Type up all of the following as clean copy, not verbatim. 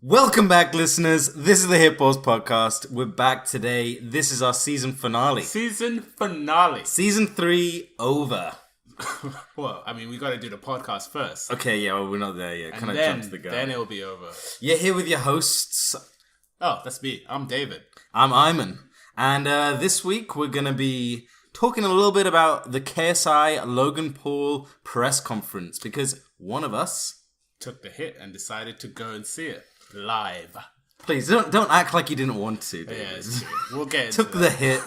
Welcome back, listeners. This is the Hip Balls Podcast. We're back today. This is our season finale. Season 3 over. Well, I mean, we got to do the podcast first. Okay, yeah, well, we're not there yet. Kind of jumped the gun. Then it'll be over. You're here with your hosts. Oh, that's me. I'm David. I'm Iman. And this week we're going to be talking a little bit about the KSI Logan Paul press conference because one of us took the hit and decided to go and see it live. Please don't act like you didn't want to, David. Yeah, it's true. We'll get into Took the hit.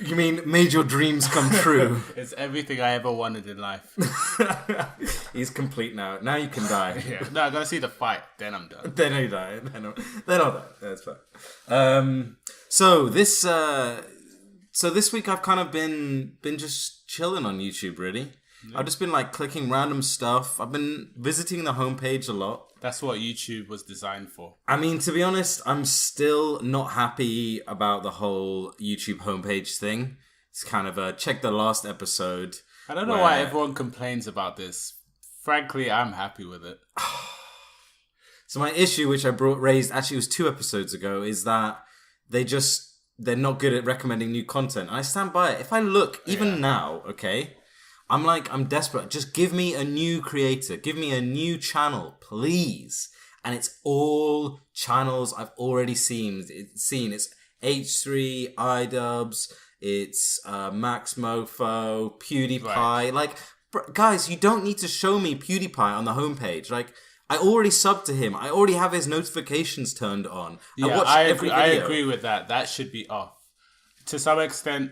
You mean made your dreams come true? It's everything I ever wanted in life. He's complete now. Now you can die. Yeah. No, I gotta see the fight. Then I'm done. Then you die. Then I'll die. That's fine. So this week I've kind of been just chilling on YouTube. Really, I've just been like clicking random stuff. I've been visiting the homepage a lot. That's what YouTube was designed for. I mean, to be honest, I'm still not happy about the whole YouTube homepage thing. It's kind of check the last episode. I don't know why everyone complains about this. Frankly, I'm happy with it. So my issue, which I raised, actually it was 2 episodes ago, is that they're not good at recommending new content. And I stand by it. If I look, even now, okay, I'm desperate. Just give me a new creator. Give me a new channel, please. And it's all channels I've already seen. It's H3, iDubbbz, it's Max Mofo, PewDiePie. Right. Like, guys, you don't need to show me PewDiePie on the homepage. Like, I already subbed to him. I already have his notifications turned on. Yeah, I agree with that. That should be off. To some extent,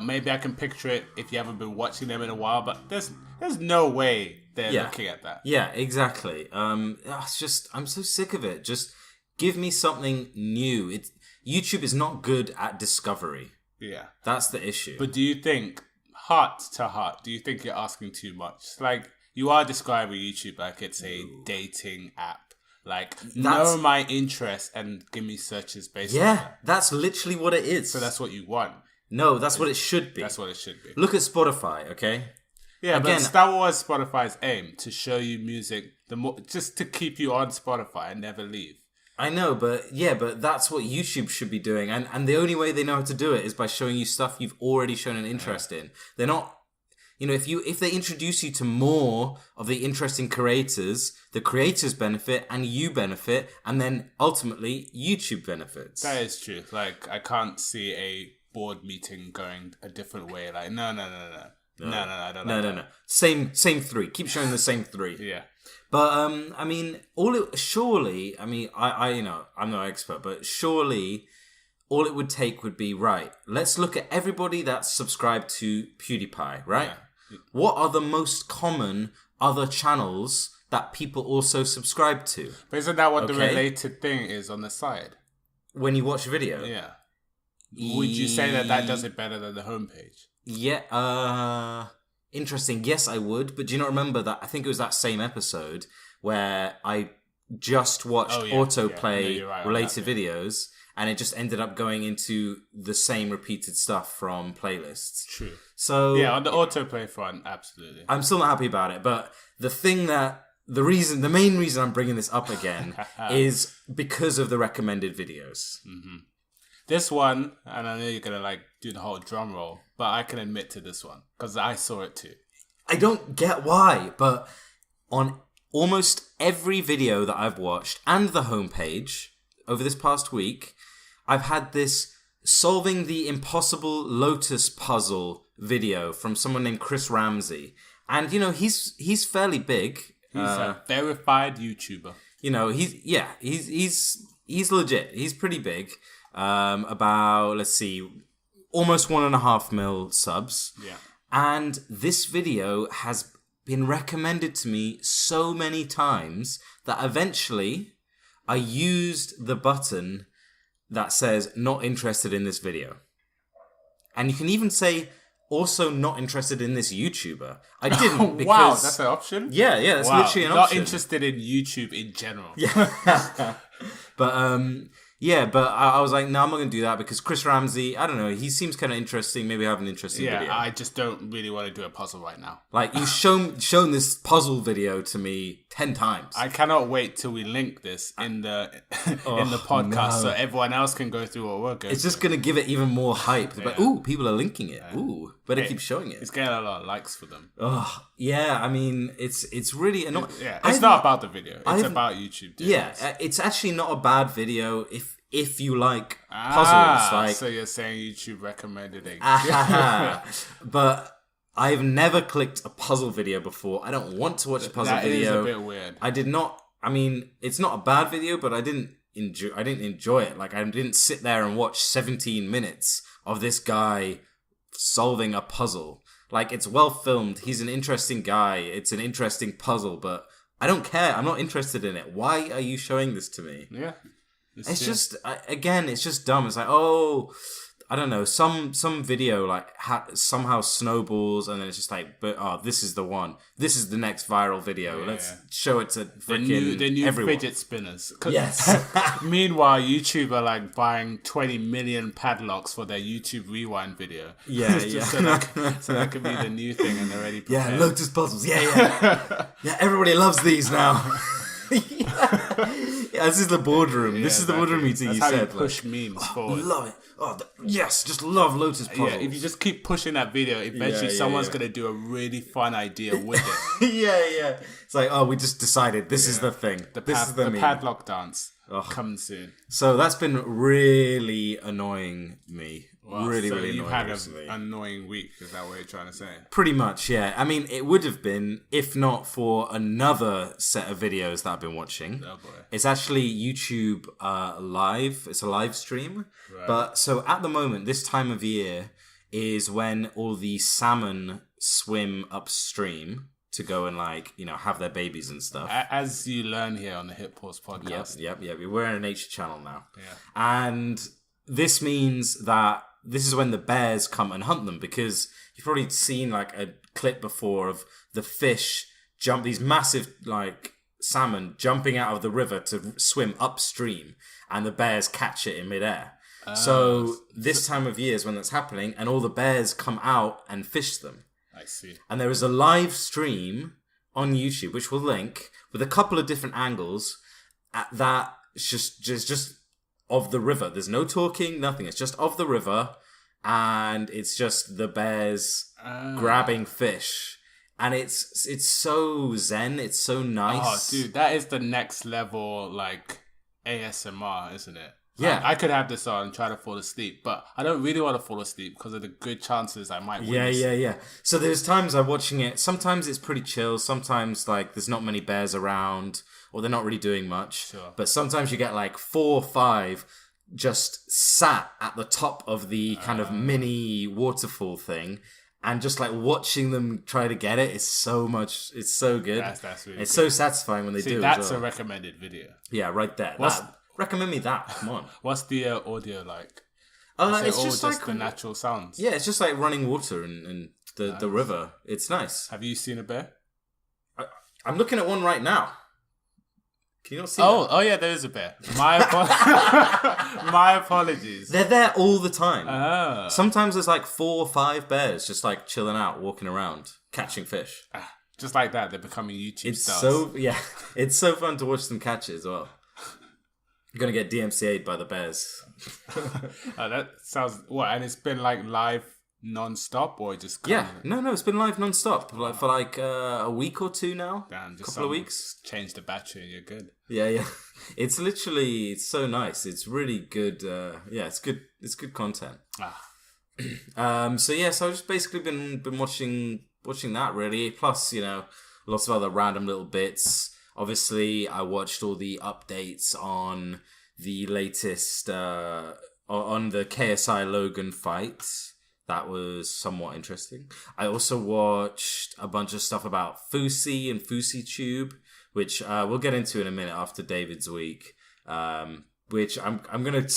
maybe I can picture it if you haven't been watching them in a while, but there's no way they're looking at that. Yeah, exactly. It's just, I'm so sick of it. Just give me something new. YouTube is not good at discovery. Yeah. That's the issue. But do you think, heart to heart, do you think you're asking too much? Like, you are describing YouTube like it's a dating app. Like, know my interests and give me searches based on that. Yeah, that's literally what it is. So that's what you want. No, that's what it should be. That's what it should be. Look at Spotify, okay? Yeah, again, but Star Wars Spotify's aim to show you music, just to keep you on Spotify and never leave. I know, but that's what YouTube should be doing. And the only way they know how to do it is by showing you stuff you've already shown an interest in. They're not, if they introduce you to more of the interesting creators, the creators benefit and you benefit, and then ultimately YouTube benefits. That is true. Like, I can't see a board meeting going a different way. Like, no, I don't know. No. Same 3. Keep showing the same 3. Yeah. But I mean, I'm no expert, but surely all it would take would be, right, let's look at everybody that's subscribed to PewDiePie, right? Yeah. What are the most common other channels that people also subscribe to? But isn't that what the related thing is on the side? When you watch a video? Yeah. Would you say that does it better than the homepage? Yeah, interesting. Yes, I would. But do you not remember that? I think it was that same episode where I just watched autoplay related videos, and it just ended up going into the same repeated stuff from playlists. True. So yeah, on the autoplay front, absolutely. I'm still not happy about it. But the main reason I'm bringing this up again is because of the recommended videos. Mm-hmm. This one, and I know you're going to do the whole drum roll, but I can admit to this one, because I saw it too. I don't get why, but on almost every video that I've watched and the homepage over this past week, I've had this solving the impossible lotus puzzle video from someone named Chris Ramsey. And, he's fairly big. He's a verified YouTuber. He's legit. He's pretty big. About, let's see, almost 1.5 mil subs. Yeah. And this video has been recommended to me so many times that eventually I used the button that says not interested in this video. And you can even say also not interested in this YouTuber. I didn't because... Wow, that's an option? Yeah, that's literally an not option. Not interested in YouTube in general. Yeah. But Yeah, but I was like, no, I'm not going to do that because Chris Ramsey, I don't know, he seems kind of interesting. Maybe I have an interesting video. I just don't really want to do a puzzle right now. Like, you've shown this puzzle video to me 10 times. I cannot wait till we link this in the in the podcast so everyone else can go through what we're going through. It's just going to give it even more hype. Like, ooh, people are linking it. Ooh, better keep showing it. It's getting a lot of likes for them. Oh, yeah, I mean, it's really annoying. It's not about the video. It's about YouTube. It's actually not a bad video if you like puzzles. Like, so you're saying YouTube recommended it. But I've never clicked a puzzle video before. I don't want to watch a puzzle video. That is a bit weird. I did not. I mean, it's not a bad video, but I didn't enjoy it. Like, I didn't sit there and watch 17 minutes of this guy solving a puzzle. Like, it's well filmed. He's an interesting guy. It's an interesting puzzle, but I don't care. I'm not interested in it. Why are you showing this to me? Yeah. It's just, again, it's just dumb. It's like, oh, I don't know, some video like somehow snowballs, and then it's just like, but this is the one. This is the next viral video. Let's show it to freaking the new everyone. fidget spinners. Yes. Meanwhile, YouTube are like buying 20 million padlocks for their YouTube Rewind video. Yeah, so that could be the new thing, and they're already prepared. Yeah, Lotus puzzles. Yeah. Yeah, everybody loves these now. Yeah, this is the boardroom. This is the boardroom meeting. That's you how said you push memes forward. Love it. Yes, just love Lotus puzzles. Yeah, if you just keep pushing that video, eventually someone's gonna do a really fun idea with it. Yeah. It's like, we just decided this is the thing. The meme. padlock dance coming soon. So that's been really annoying me. Really annoying. You've had an annoying week. Is that what you're trying to say? Pretty much, yeah. I mean, it would have been if not for another set of videos that I've been watching. Oh boy! It's actually YouTube live. It's a live stream. Right. But so at the moment, this time of year is when all the salmon swim upstream to go and have their babies and stuff. As you learn here on the Hip Pause podcast. Yep. We're in a nature channel now. Yeah. And this means that this is when the bears come and hunt them, because you've probably seen like a clip before of the fish these massive salmon jumping out of the river to swim upstream, and the bears catch it in midair. So this time of year is when that's happening, and all the bears come out and fish them. I see. And there is a live stream on YouTube, which we'll link, with a couple of different angles that just of the river. There's no talking, nothing. It's just of the river, and it's just the bears grabbing fish. And it's so zen. It's so nice. Oh, dude, that is the next level, ASMR, isn't it? Yeah. I could have this on and try to fall asleep, but I don't really want to fall asleep because of the good chances I might witness. Yeah. So there's times I'm watching it. Sometimes it's pretty chill. Sometimes there's not many bears around, or they're not really doing much. Sure. But sometimes you get 4 or 5 just sat at the top of the kind of mini waterfall thing, and just watching them try to get it is so much. It's so good. That's really it's good. so satisfying when they do. That's as well. a recommended video. Yeah, right there. Recommend me that. Come on. What's the audio like? It's just the natural sounds. Yeah, it's just like running water and the river. It's nice. Have you seen a bear? I'm looking at one right now. Can you not see? Oh yeah, there is a bear. My apologies. They're there all the time. Oh. Sometimes there's 4 or 5 bears just chilling out, walking around, catching fish. Just like that, they're becoming YouTube stars. It's so fun to watch them catch it as well. You're gonna get DMCA'd by the bears. That sounds and it's been live non-stop, or just no, it's been live non-stop for a week or 2 now. Damn, just couple of weeks. Change the battery and you're good. Yeah. It's so nice. It's really good. It's good. It's good content. So I've just basically been watching that really. Plus, lots of other random little bits. Obviously, I watched all the updates on the latest on the KSI Logan fight. That was somewhat interesting. I also watched a bunch of stuff about Fousey and FouseyTube, which we'll get into in a minute after David's week. Which I'm gonna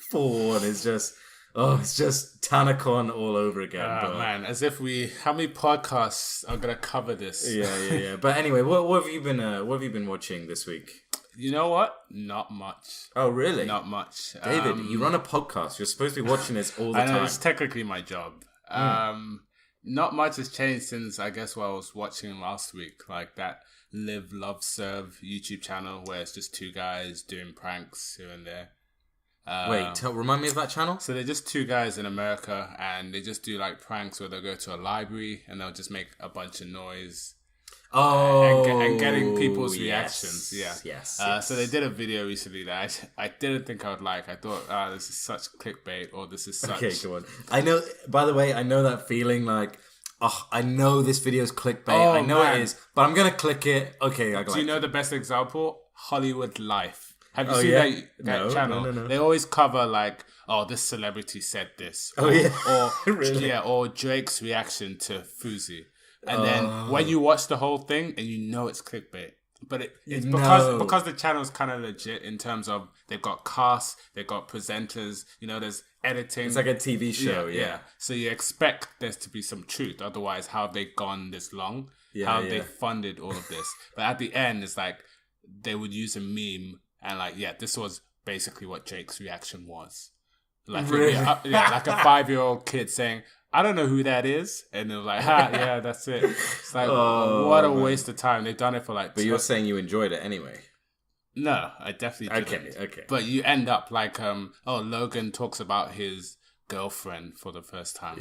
forewarn is just it's just Tanacon all over again. Man, as if how many podcasts are gonna cover this? Yeah. But anyway, what have you been watching this week? You know what? Not much. Oh, really? Not much. David, you run a podcast. You're supposed to be watching this all the time. I know, it's technically my job. Not much has changed since, I guess, what I was watching last week. Like that Live, Love, Serve YouTube channel where it's just two guys doing pranks here and there. Remind me of that channel? So they're just two guys in America and they just do like pranks where they'll go to a library and they'll just make a bunch of noise. And getting people's reactions. Yes. So they did a video recently that I didn't think I would like. I thought, this is such clickbait, or this is such... Okay, go on. I know, by the way, I know that feeling like, I know this video's clickbait. I know it is, but I'm going to click it. Okay, Do you know the best example? Hollywood Life. Have you seen that channel? No. They always cover like, this celebrity said this. Or really? Or Drake's reaction to Fousey. And then when you watch the whole thing and you know it's clickbait. But it's because the channel's kind of legit in terms of they've got casts, they've got presenters, there's editing. It's like a TV show, yeah. So you expect there to be some truth. Otherwise, how have they gone this long? How have they funded all of this? But at the end, it's like they would use a meme and like, this was basically what Drake's reaction was. Like, really? Like a 5-year-old kid saying, I don't know who that is. And they're like, that's it. It's like, what a waste of time. They've done it for like... But you're saying you enjoyed it anyway. No, I definitely didn't. Okay. But you end up like, Logan talks about his girlfriend for the first time.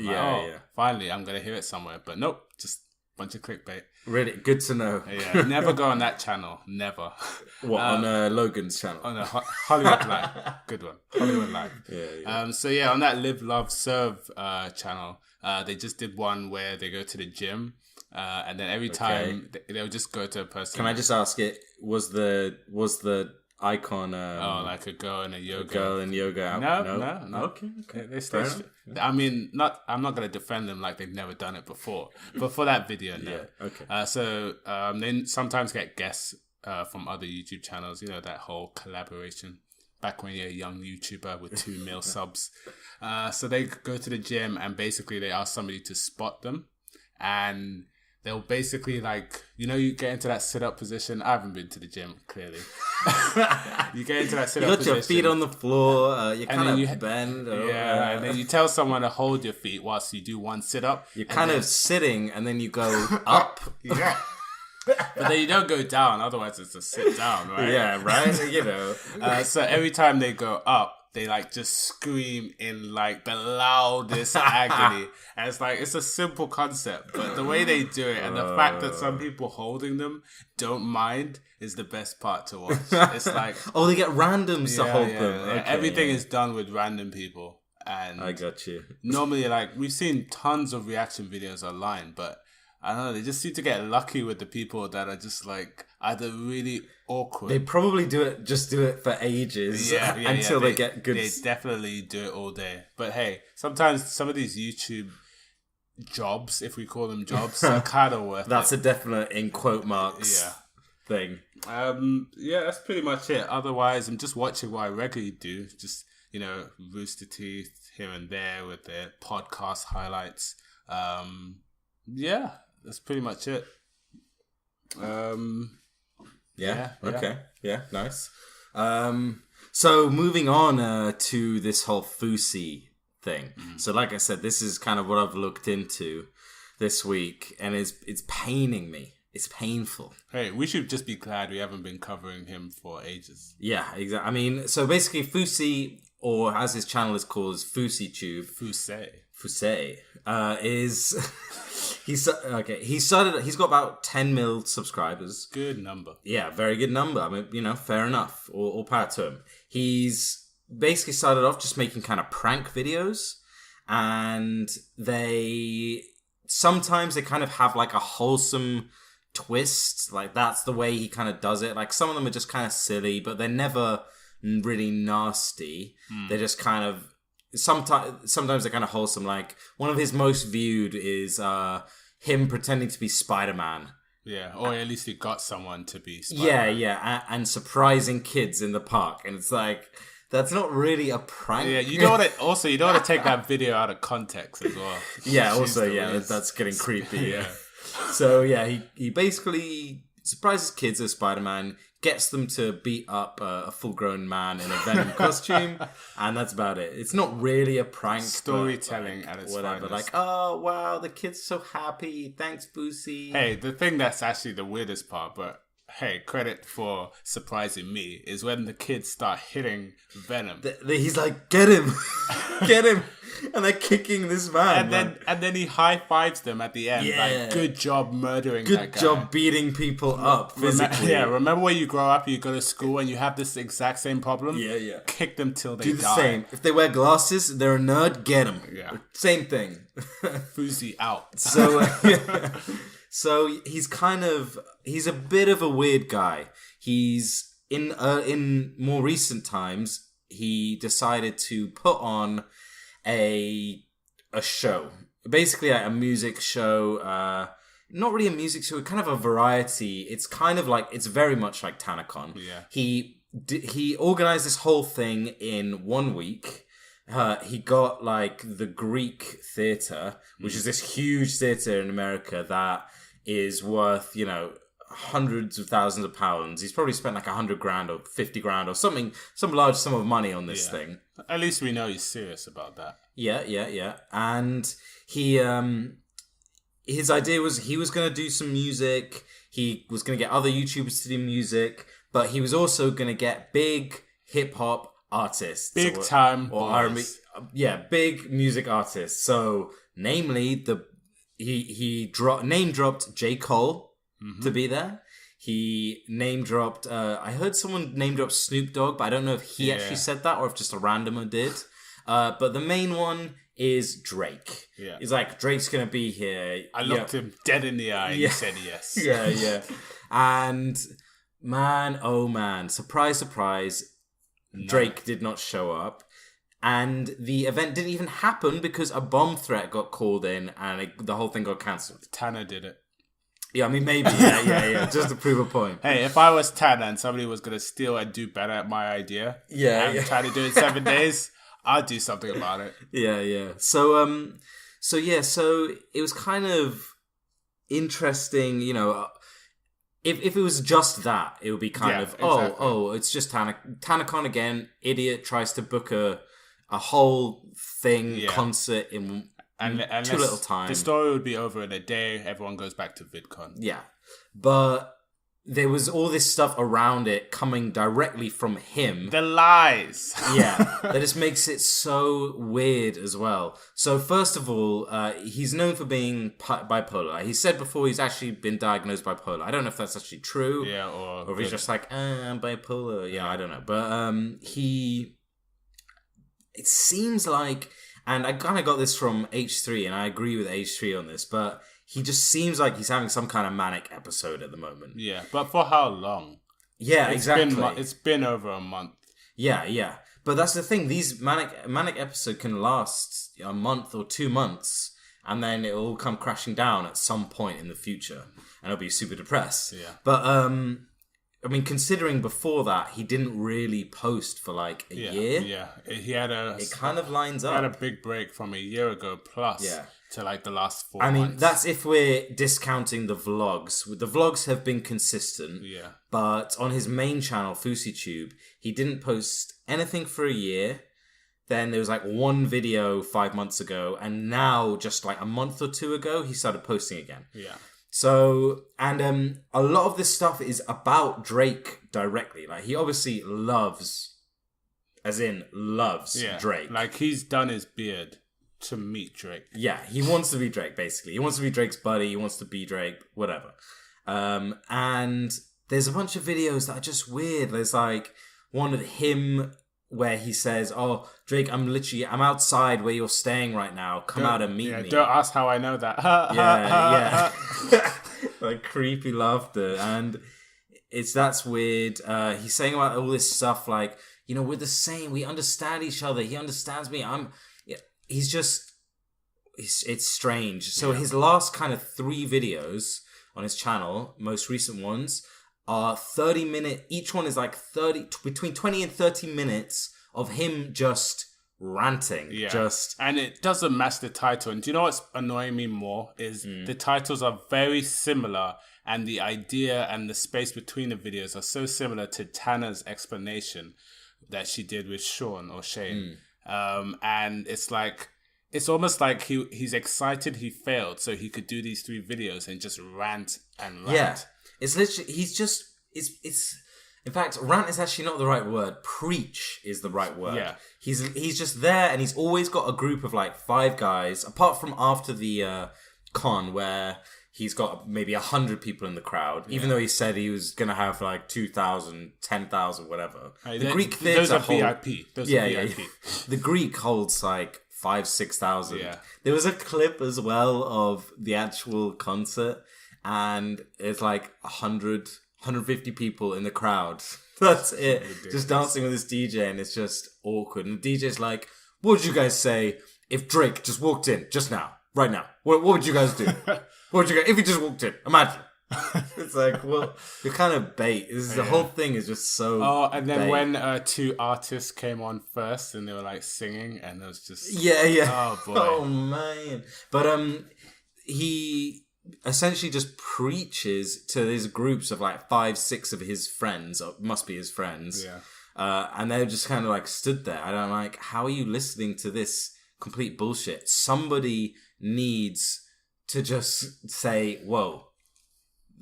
Finally, I'm going to hear it somewhere. But nope, just a bunch of clickbait. Really? Good to know. Yeah, never go on that channel. Never. What, on Logan's channel? On Hollywood Life. Good one. Hollywood Life. Yeah. On that Live, Love, Serve channel, they just did one where they go to the gym, and then every time they'll just go to a person. Can I just ask it? Was the icon like a girl in a yoga? A girl in yoga. No. Okay. They stay I mean, I'm not going to defend them like they've never done it before, but for that video, no. Yeah. Okay. So they sometimes get guests from other YouTube channels. That whole collaboration. Back when you're a young YouTuber with 2 mil subs. So they go to the gym and basically they ask somebody to spot them, and they'll basically like, you get into that sit-up position. I haven't been to the gym, clearly. You get into that sit-up position. You got your feet on the floor. You kind of bend. And then you tell someone to hold your feet whilst you do one sit-up. You're kind of sitting and then you go up. Yeah. But then you don't go down. Otherwise, it's a sit down, right? Yeah, right? So every time they go up, they like just scream in like the loudest agony. And it's like, it's a simple concept, but the way they do it and the fact that some people holding them don't mind is the best part to watch. It's like... they get randoms to hold them. Okay, everything is done with random people. And I got you. Normally, like, we've seen tons of reaction videos online, but I don't know, they just seem to get lucky with the people that are just like either really awkward. They probably do it for ages until they get good. They definitely do it all day. But hey, sometimes some of these YouTube jobs, if we call them jobs, are kind of worth That's a definite in quote marks thing. That's pretty much it. Otherwise, I'm just watching what I regularly do. Just, Rooster Teeth here and there with their podcast highlights. That's pretty much it. Okay. Yeah, nice. So moving on to this whole Fousey thing. Mm-hmm. So like I said, this is kind of what I've looked into this week, and it's paining me. It's painful. Hey, we should just be glad we haven't been covering him for ages. Yeah, exactly. I mean, so basically Fousey, or as his channel is called, is FouseyTube. Fousey is he's started. He's got about 10 mil subscribers. Good number. Yeah, very good number. I mean, fair enough. All power to him. He's basically started off just making kind of prank videos, and sometimes they kind of have like a wholesome twist. Like that's the way he kind of does it. Like some of them are just kind of silly, but they're never really nasty. They're just kind of. Sometimes they're kind of wholesome. Like one of his most viewed is him pretending to be Spider-Man. Yeah, or at least he got someone to be Spider-Man. Yeah, and surprising kids in the park, and it's like that's not really a prank. Yeah, you don't want to take that video out of context as well. That's getting creepy. Yeah. So yeah, he basically surprises kids as Spider-Man, gets them to beat up a full-grown man in a Venom costume, and that's about it. It's not really a prank. Storytelling at its finest. Like, oh, wow, the kid's so happy. Thanks, Fousey. Hey, the thing that's actually the weirdest part, but hey, credit for surprising me, is when the kids start hitting Venom. He's like, get him. Get him. And they're kicking this man. And then he high-fives them at the end. Yeah. Like, good job murdering that guy. Good job beating people up physically. Remember when you grow up, you go to school and you have this exact same problem? Yeah. Kick them till they die. Do the same. If they wear glasses, they're a nerd, get them. Yeah. Same thing. Fousey out. So he's a bit of a weird guy. He's in more recent times, he decided to put on a show, basically a music show, not really a music show, kind of a variety. It's kind of like, it's very much like Tanacon. Yeah. He organized this whole thing in 1 week. He got like the Greek theater, which is this huge theater in America that is worth, hundreds of thousands of pounds. He's probably spent like $100,000 or $50,000 or something, some large sum of money on this thing. At least we know he's serious about that. Yeah. And he, his idea was he was going to do some music. He was going to get other YouTubers to do music, but he was also going to get big hip hop artists, big time R&B, big music artists. So, namely, he name dropped J. Cole. To be there. He name dropped, I heard someone name drop Snoop Dogg, but I don't know if he actually said that or if just a randomer did. But the main one is Drake. Yeah. He's like, Drake's gonna be here. I looked him dead in the eye and he said yes. Yeah. And man, oh man, surprise, Drake did not show up. And the event didn't even happen because a bomb threat got called in and the whole thing got cancelled. Tanner did it. Yeah, I mean, maybe, yeah, just to prove a point. Hey, if I was Tanner and somebody was going to steal and do better at my idea and try to do it in 7 days, I'd do something about it. Yeah. So it was kind of interesting, if it was just that, it would be kind of, exactly. It's just Tanacon again, idiot, tries to book a whole thing, concert in... And too little time. The story would be over in a day. Everyone goes back to VidCon. Yeah. But there was all this stuff around it coming directly from him. The lies. That just makes it so weird as well. So first of all, he's known for being bipolar. He said before he's actually been diagnosed bipolar. I don't know if that's actually true. Yeah, or if he's just like, I'm bipolar. Yeah, I don't know. But it seems like... And I kind of got this from H3, and I agree with H3 on this, but he just seems like he's having some kind of manic episode at the moment. Yeah, but for how long? Yeah, exactly. It's been over a month. Yeah. But that's the thing. These manic episode can last a month or 2 months, and then it will all come crashing down at some point in the future, and I'll be super depressed. Yeah. But, I mean, considering before that, he didn't really post for like a year. Yeah, he had it kind of lines up. He had a big break from a year ago plus to like the last 4 months. I mean, that's if we're discounting the vlogs. The vlogs have been consistent. Yeah. But on his main channel, FouseyTube, he didn't post anything for a year. Then there was like one video 5 months ago. And now, just like a month or two ago, he started posting again. Yeah. So, and a lot of this stuff is about Drake directly. Like, he obviously loves Drake. Like, he's done his beard to meet Drake. Yeah, he wants to be Drake, basically. He wants to be Drake's buddy. He wants to be Drake, whatever. And there's a bunch of videos that are just weird. There's, like, one of him where he says, Drake, I'm outside where you're staying right now. Come out and meet me. Don't ask how I know that. Yeah. Like creepy laughter. And that's weird. He's saying about all this stuff like, we're the same. We understand each other. He understands me. It's strange. So his last kind of 3 videos on his channel, most recent ones, are 30-minute. Each one is like between 20 and 30 minutes of him just ranting. And it doesn't match the title. And do you know what's annoying me more is the titles are very similar, and the idea and the space between the videos are so similar to Tana's explanation that she did with Sean or Shane. And it's like, it's almost like he's excited he failed so he could do these 3 videos and just rant and rant. Yeah. It's literally, it's in fact, rant is actually not the right word. Preach is the right word. Yeah. He's just there, and he's always got a group of like 5 guys, apart from after the con where he's got maybe 100 people in the crowd, even though he said he was going to have like 2,000, 10,000, whatever. The Greek theatre those are VIP. Those are VIP. Yeah. The Greek holds like 5,000-6,000. Yeah. There was a clip as well of the actual concert, and it's like 150 people in the crowd. That's it. Ridiculous. Just dancing with this DJ, and it's just awkward. And the DJ's like, what would you guys say if Drake just walked in just now, right now? What would you guys do? What would you guys, if he just walked in? Imagine. It's like, well, you're kind of bait. The whole thing is just so. Oh, and then bait. when 2 artists came on first and they were like singing, and it was just yeah. Oh boy. Oh man. But he essentially just preaches to these groups of like 5-6 of his friends, or must be his friends. Yeah. And they're just kind of like stood there. And I'm like, how are you listening to this complete bullshit? Somebody needs to just say, whoa.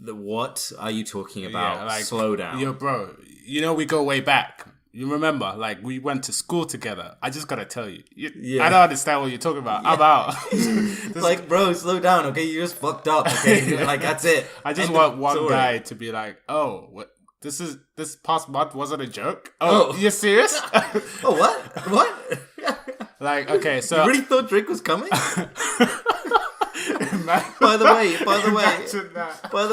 What are you talking about? Yeah, like, slow down. Yo, bro, you know we go way back. You remember, like, we went to school together. I just gotta tell you. I don't understand what you're talking about. I'm out. Like, bro, slow down, okay? You just fucked up, okay? Like, that's it. I just want one guy to be like, oh, what? This past month wasn't a joke? Oh. You're serious? Oh, what? What? Like, okay, so... You really thought Drake was coming? By the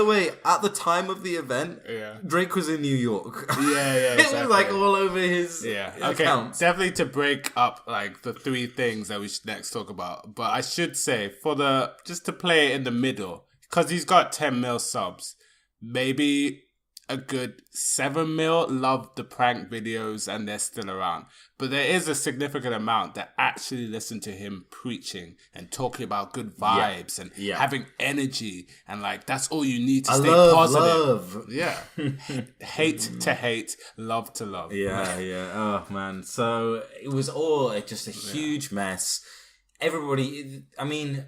way, at the time of the event, Drake was in New York. Yeah, exactly. It was like all over his accounts. Definitely to break up like the 3 things that we should next talk about. But I should say, just to play it in the middle, because he's got 10 mil subs, maybe a good 7 mil love the prank videos and they're still around. But there is a significant amount that actually listen to him preaching and talking about good vibes and having energy. And like, that's all you need to stay positive. Love. Yeah. Hate to hate, love to love. Yeah. Oh, man. So it was all just a huge mess. Everybody, I mean,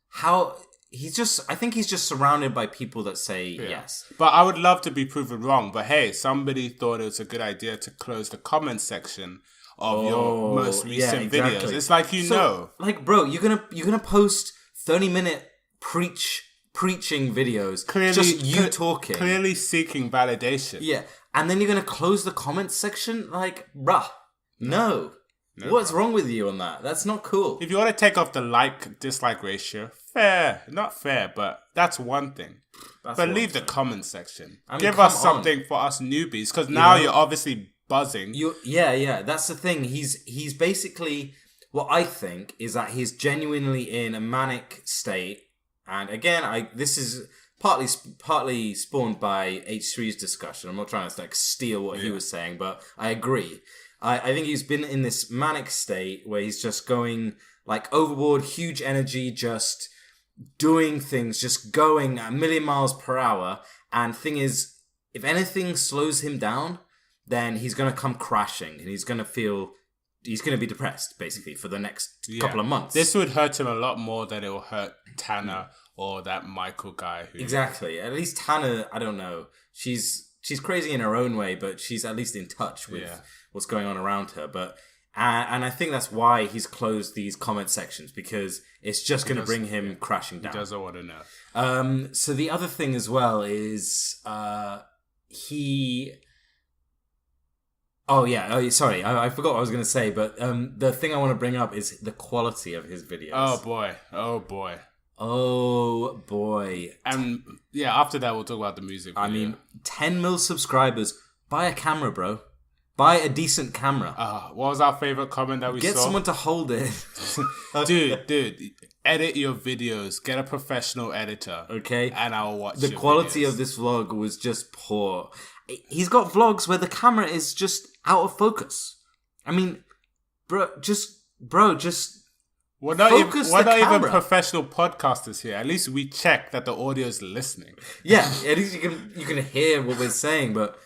how... I think he's just surrounded by people that say yes. But I would love to be proven wrong. But hey, somebody thought it was a good idea to close the comment section of your most recent videos. It's like, like, bro, you're gonna post 30-minute preaching videos, just you talking, clearly seeking validation. Yeah, and then you're gonna close the comment section, like, bruh, no. What's wrong with you on that? That's not cool. If you want to take off the like-dislike ratio, fair. Not fair, but that's one thing. But leave the comment section. Give us something for us newbies, because now you're obviously buzzing. Yeah. That's the thing. He's basically... What I think is that he's genuinely in a manic state. And again, this is partly spawned by H3's discussion. I'm not trying to steal what he was saying, but I agree. I think he's been in this manic state where he's just going like overboard, huge energy, just doing things, just going a million miles per hour. And thing is, if anything slows him down, then he's going to come crashing and he's going to be depressed basically for the next couple of months. This would hurt him a lot more than it will hurt Tana or that Michael guy. Exactly. At least Tana, I don't know. She's crazy in her own way, but she's at least in touch with what's going on around her. But and I think that's why he's closed these comment sections, because it's just going to bring him crashing down. He doesn't want to know. So the other thing as well is he... Oh, yeah. Sorry. I forgot what I was going to say, but the thing I want to bring up is the quality of his videos. Oh, boy. And after that, we'll talk about the music video. I mean, 10 mil subscribers. Buy a camera, bro. Buy a decent camera. What was our favorite comment that we saw? Get someone to hold it. Dude, edit your videos. Get a professional editor. Okay. And I'll watch the quality of this vlog was just poor. He's got vlogs where the camera is just out of focus. I mean, bro, just we're not even camera. professional podcasters here. At least we check that the audio is listening. Yeah, at least you can hear what we're saying, but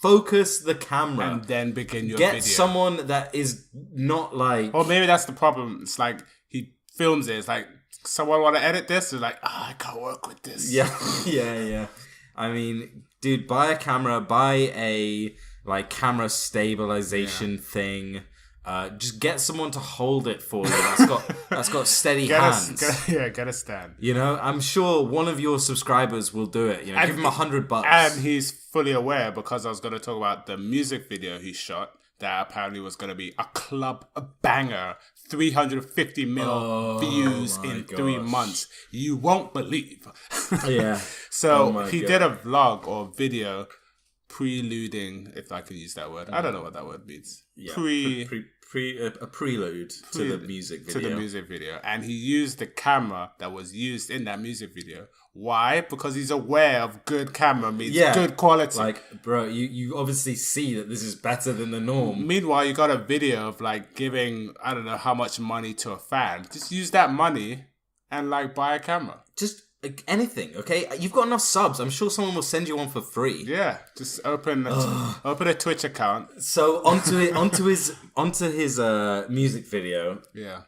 focus the camera and then begin your Get video. someone that is not like... Or maybe that's the problem. It's like he films it. It's like, someone want to edit this? It's like, I can't work with this. Yeah. I mean, dude, buy a camera, buy a like camera stabilization thing. Just get someone to hold it for you. That's got steady hands. Get a stand. You know, I'm sure one of your subscribers will do it. You know, give him $100. And he's fully aware, because I was going to talk about the music video he shot that apparently was going to be a club banger, 350 mil views in 3 months. You won't believe. Yeah. So he did a vlog or video preluding, if I can use that word. I don't know what that word means. Yeah. A prelude to the music video. And he used the camera that was used in that music video. Why? Because he's aware of good camera means good quality. Like, bro, you obviously see that this is better than the norm. Meanwhile, you got a video of like giving, I don't know how much money to a fan. Just use that money and like buy a camera. Just anything, okay? You've got enough subs. I'm sure someone will send you one for free. Yeah, just open a Twitch account. So onto his music video. Yeah.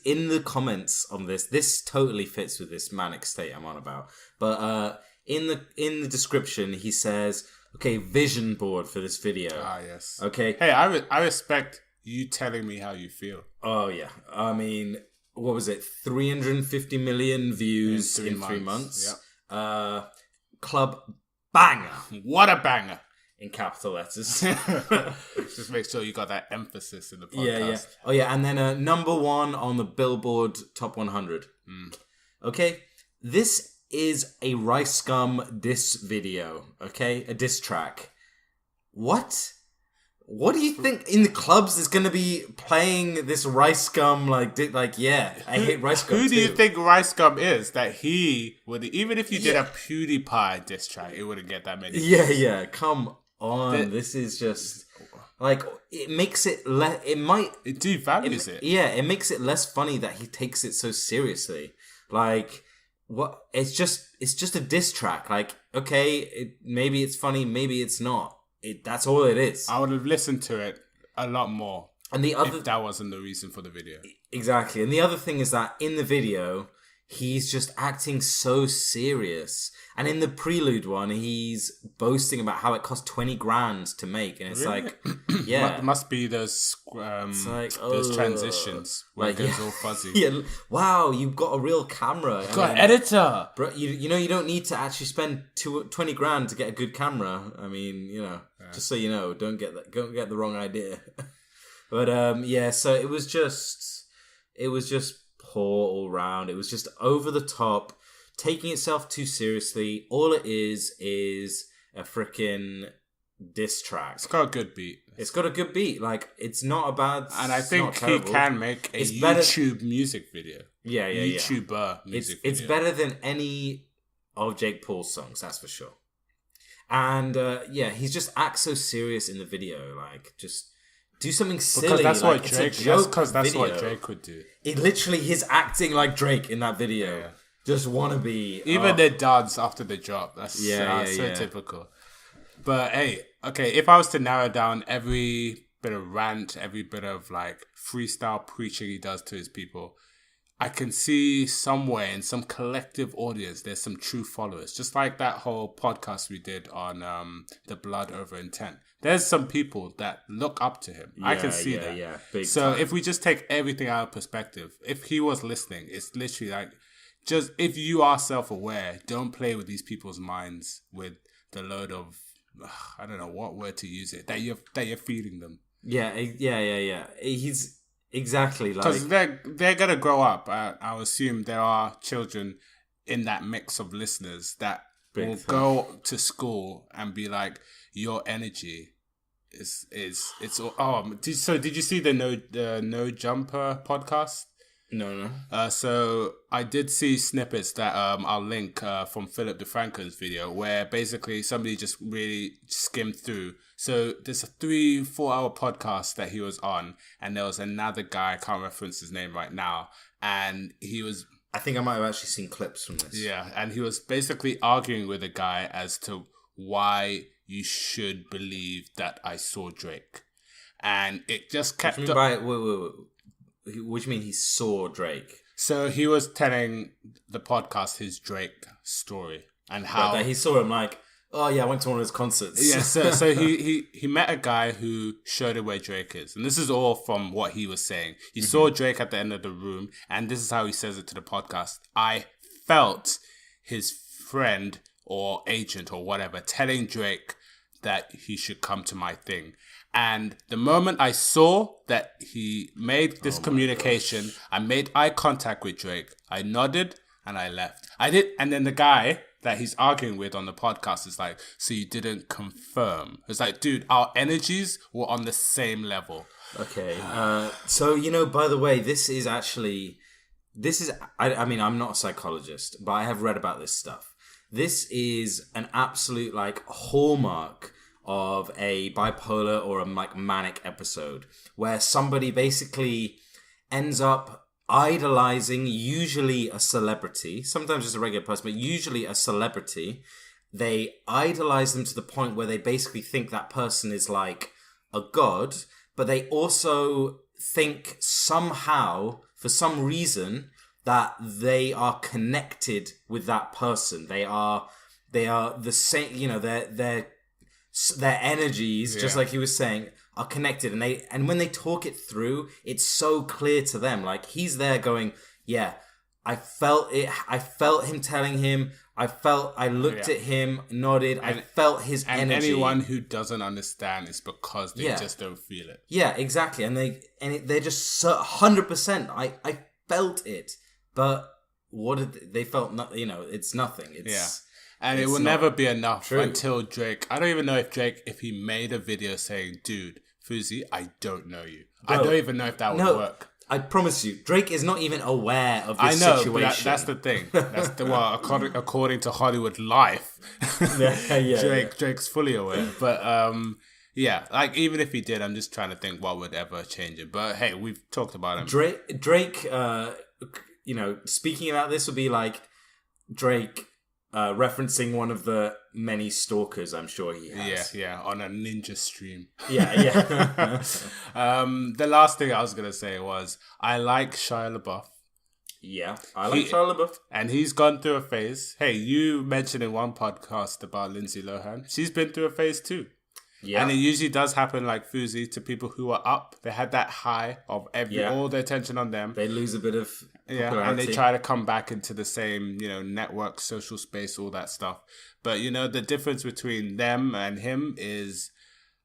In the comments on this totally fits with this manic state I'm on about. But in the description he says, okay, vision board for this video. Ah, yes. Okay. Hey, I respect you telling me how you feel. Oh yeah. I mean, what was it? 350 million views in 3 months. Yep. Club banger. What a banger. In capital letters. Just make sure you got that emphasis in the podcast. Yeah. Oh yeah, and then number 1 on the Billboard Top 100. Okay, this is a Rice Gum diss video. Okay, a diss track. What do you think in the clubs is going to be playing this Rice Gum yeah, I hate Rice Gum Who do too. you think Rice Gum is that he would, even if you did a PewDiePie diss track, it wouldn't get that many views. Yeah, come on. This is just like, it makes it it devalues it. Yeah, it makes it less funny that he takes it so seriously. Like, what? It's just a diss track. Like, okay, maybe it's funny, maybe it's not. That's all it is. I would have listened to it a lot more. And if that wasn't the reason for the video. Exactly. And the other thing is that in the video, he's just acting so serious. And in the prelude one, he's boasting about how it cost 20 grand to make. And it's like, yeah. It must be those transitions where it goes all fuzzy. Yeah. Wow, you've got a real camera. You've got an editor. Bro, you know, you don't need to actually spend 20 grand to get a good camera. I mean, you know, just so you know, don't get the wrong idea. But so it was just poor all round. It was just over the top, taking itself too seriously. All it is a freaking diss track. It's got a good beat. It's got a good beat. Like, it's not a bad. And I think he can make a YouTube music video. Yeah. YouTuber music video. It's better than any of Jake Paul's songs, that's for sure. And he just acts so serious in the video. Like, just do something silly. Because that's like, what Drake. That's what Drake would do. It literally, he's acting like Drake in that video. Yeah. Just wannabe. Even their dance after the drop. That's so typical. But hey, okay, if I was to narrow down every bit of rant, every bit of like freestyle preaching he does to his people, I can see somewhere in some collective audience there's some true followers. Just like that whole podcast we did on the Blood Over Intent. There's some people that look up to him. I can see that. Yeah, big so time. if we just take everything out of perspective, if he was listening, it's literally like, just if you are self-aware, don't play with these people's minds with the load of, I don't know what word to use it, that you're feeding them. Yeah. He's exactly like, because they're gonna grow up. I assume there are children in that mix of listeners that will go to school and be like, your energy is so did you see the No Jumper podcast? No. So I did see snippets that I'll link from Philip DeFranco's video, where basically somebody just really skimmed through So there's a 3-4 hour podcast that he was on, and there was another guy, I can't reference his name right now, and he was... I think I might have actually seen clips from this. Yeah, and he was basically arguing with a guy as to why you should believe that I saw Drake. And it just kept... What do you mean he saw Drake? So he was telling the podcast his Drake story and how... Right, he saw him like, oh yeah, I went to one of his concerts. Yeah, so he met a guy who showed him where Drake is. And this is all from what he was saying. He saw Drake at the end of the room, and this is how he says it to the podcast. I felt his friend or agent or whatever telling Drake that he should come to my thing. And the moment I saw that he made this communication, I made eye contact with Drake. I nodded and I left. And then the guy that he's arguing with on the podcast is like, so you didn't confirm? It's like, dude, our energies were on the same level. Okay. So, by the way, I mean, I'm not a psychologist, but I have read about this stuff. This is an absolute hallmark of a bipolar or a manic episode where somebody basically ends up idolizing usually a celebrity, sometimes just a regular person, but usually a celebrity. They idolize them to the point where they basically think that person is like a god, but they also think somehow, for some reason, that they are connected with that person. They are the same, their energies, just like he was saying, are connected, and when they talk it through, it's so clear to them. Like, he's there going, yeah, I felt it. I felt him telling him. I looked at him, nodded. I felt his energy. And anyone who doesn't understand is because they just don't feel it. Yeah, exactly. And they're just 100%. I felt it, but what did they felt? It's nothing. It's And it will never be enough until Drake... I don't even know if he made a video saying, dude, Fousey, I don't know you. Bro, I don't even know if that would work. I promise you, Drake is not even aware of this situation. But that's the thing. According to Hollywood Life, Drake's fully aware. But even if he did, I'm just trying to think what would ever change it. But hey, we've talked about him. Drake, speaking about this would be like Drake... referencing one of the many stalkers I'm sure he has. Yeah, on a ninja stream. Yeah. The last thing I was going to say was, I like Shia LaBeouf. Yeah, I like Shia LaBeouf. And he's gone through a phase. Hey, you mentioned in one podcast about Lindsay Lohan. She's been through a phase too. Yeah. And it usually does happen like Fousey to people who are up. They had that high of all the attention on them. They lose a bit of popularity. And they try to come back into the same, network, social space, all that stuff. But, the difference between them and him is,